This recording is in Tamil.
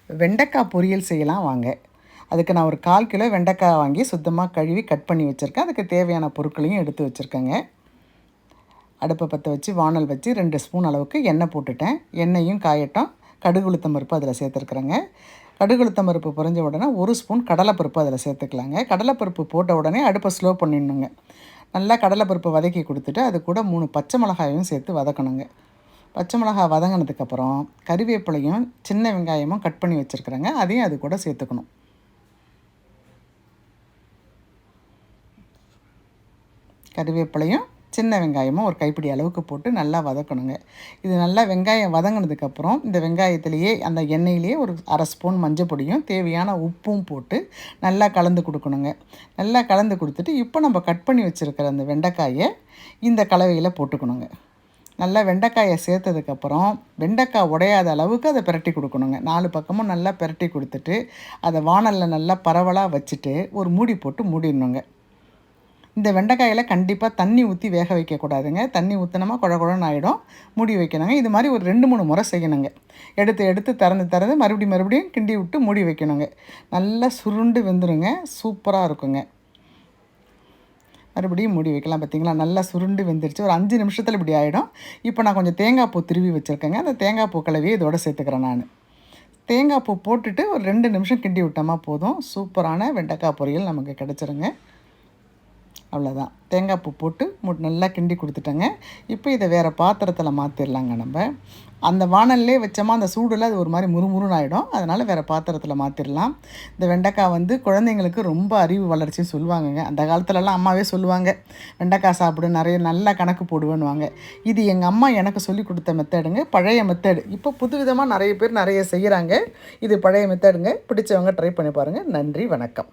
வெண்டைக்காய் பொரியல் செய்யலாம் வாங்க. அதுக்கு நான் ஒரு 1/4 கிலோ வெண்டைக்காய் வாங்கி சுத்தமாக கழுவி கட் பண்ணி வச்சுருக்கேன். அதுக்கு தேவையான பொருட்களையும் எடுத்து வச்சுருக்கேங்க. அடுப்பை பற்ற வச்சு வானல் வச்சு 2 ஸ்பூன் அளவுக்கு எண்ணெய் போட்டுட்டேன். எண்ணெயும் காயட்டும். கடுகு உளுத்தம் பருப்பு அதில் சேர்த்துருக்குறேங்க. கடுகு உளுத்தம் பருப்பு பொரிஞ்ச உடனே 1 ஸ்பூன் கடலைப்பருப்பு அதில் சேர்த்துக்கலாங்க. கடலைப்பருப்பு போட்ட உடனே அடுப்பை ஸ்லோ பண்ணிடணுங்க. நல்லா கடலைப்பருப்பு வதக்கி கொடுத்துட்டு அது கூட 3 பச்சை மிளகாயும் சேர்த்து வதக்கணுங்க. பச்சை மிளகாய் வதங்கினதுக்கப்புறம் கறிவேப்பிலையும் சின்ன வெங்காயமும் கட் பண்ணி வச்சுருக்குறேங்க. அதையும் அது கூட சேர்த்துக்கணும். கறிவேப்பிலையும் சின்ன வெங்காயமும் ஒரு கைப்பிடி அளவுக்கு போட்டு நல்லா வதக்கணுங்க. இது நல்லா வெங்காயம் வதங்கினதுக்கப்புறம் இந்த வெங்காயத்துலேயே அந்த எண்ணெயிலேயே ஒரு 1/2 ஸ்பூன் மஞ்சள் பொடியும் தேவையான உப்பும் போட்டு நல்லா கலந்து கொடுக்கணுங்க. நல்லா கலந்து கொடுத்துட்டு இப்போ நம்ம கட் பண்ணி வச்சுருக்கிற அந்த வெண்டைக்காயை இந்த கலவையில் போட்டுக்கணுங்க. நல்லா வெண்டைக்காயை சேர்த்ததுக்கப்புறம் வெண்டைக்காய் உடையாத அளவுக்கு அதை பிரட்டி கொடுக்கணுங்க. 4 பக்கமும் நல்லா பிரட்டி கொடுத்துட்டு அதை வானலில் நல்லா பரவலாக வச்சுட்டு ஒரு மூடி போட்டு மூடிடணுங்க. இந்த வெண்டைக்காயில் கண்டிப்பாக தண்ணி ஊற்றி வேக வைக்கக்கூடாதுங்க. தண்ணி ஊற்றினோமா குழ குழன்னு ஆகிடும். மூடி வைக்கணுங்க. இது மாதிரி ஒரு 2-3 முறை செய்யணுங்க. எடுத்து திறந்து மறுபடியும் கிண்டி விட்டு மூடி வைக்கணுங்க. நல்லா சுருண்டு வெந்துருங்க. சூப்பராக இருக்குங்க. மறுபடியும் மூடி வைக்கலாம். பார்த்திங்களா, நல்லா சுருண்டு வெந்துருச்சு. ஒரு 5 நிமிஷத்தில் இப்படி ஆகிடும். இப்போ நான் கொஞ்சம் தேங்காய் பூ திருவி வச்சுருக்கேங்க. அந்த தேங்காய் பூ கலவையை இதோடு சேர்த்துக்கிறேன் நான். தேங்காய் பூ போட்டுட்டு ஒரு 2 நிமிஷம் கிண்டி விட்டோமா போதும். சூப்பரான வெண்டைக்காய் பொரியல் நமக்கு கிடச்சிருங்க. அவ்வளோதான். தேங்காய் பூ போட்டு நல்லா கிண்டி கொடுத்துட்டேங்க. இப்போ இதை வேறு பாத்திரத்தில் மாற்றிடலாங்க. நம்ம அந்த வானல்லே வச்சோமா அந்த சூடில் அது ஒரு மாதிரி முறுமுறுன்னு ஆகிடும். அதனால் வேறு பாத்திரத்தில் மாற்றிடலாம். இந்த வெண்டைக்காய் குழந்தைங்களுக்கு ரொம்ப அறிவு வளர்ச்சின்னு சொல்லுவாங்கங்க. அந்த காலத்துலலாம் அம்மாவே சொல்லுவாங்க, வெண்டைக்காய் சாப்பிடு நிறைய நல்லா கணக்கு போடுவேன்னுவாங்க. இது எங்கள் அம்மா எனக்கு சொல்லி கொடுத்த மெத்தடுங்க. பழைய மெத்தடு. இப்போ புதுவிதமாக நிறைய பேர் நிறைய செய்கிறாங்க. இது பழைய மெத்தடுங்க. பிடிச்சவங்க ட்ரை பண்ணி பாருங்கள். நன்றி, வணக்கம்.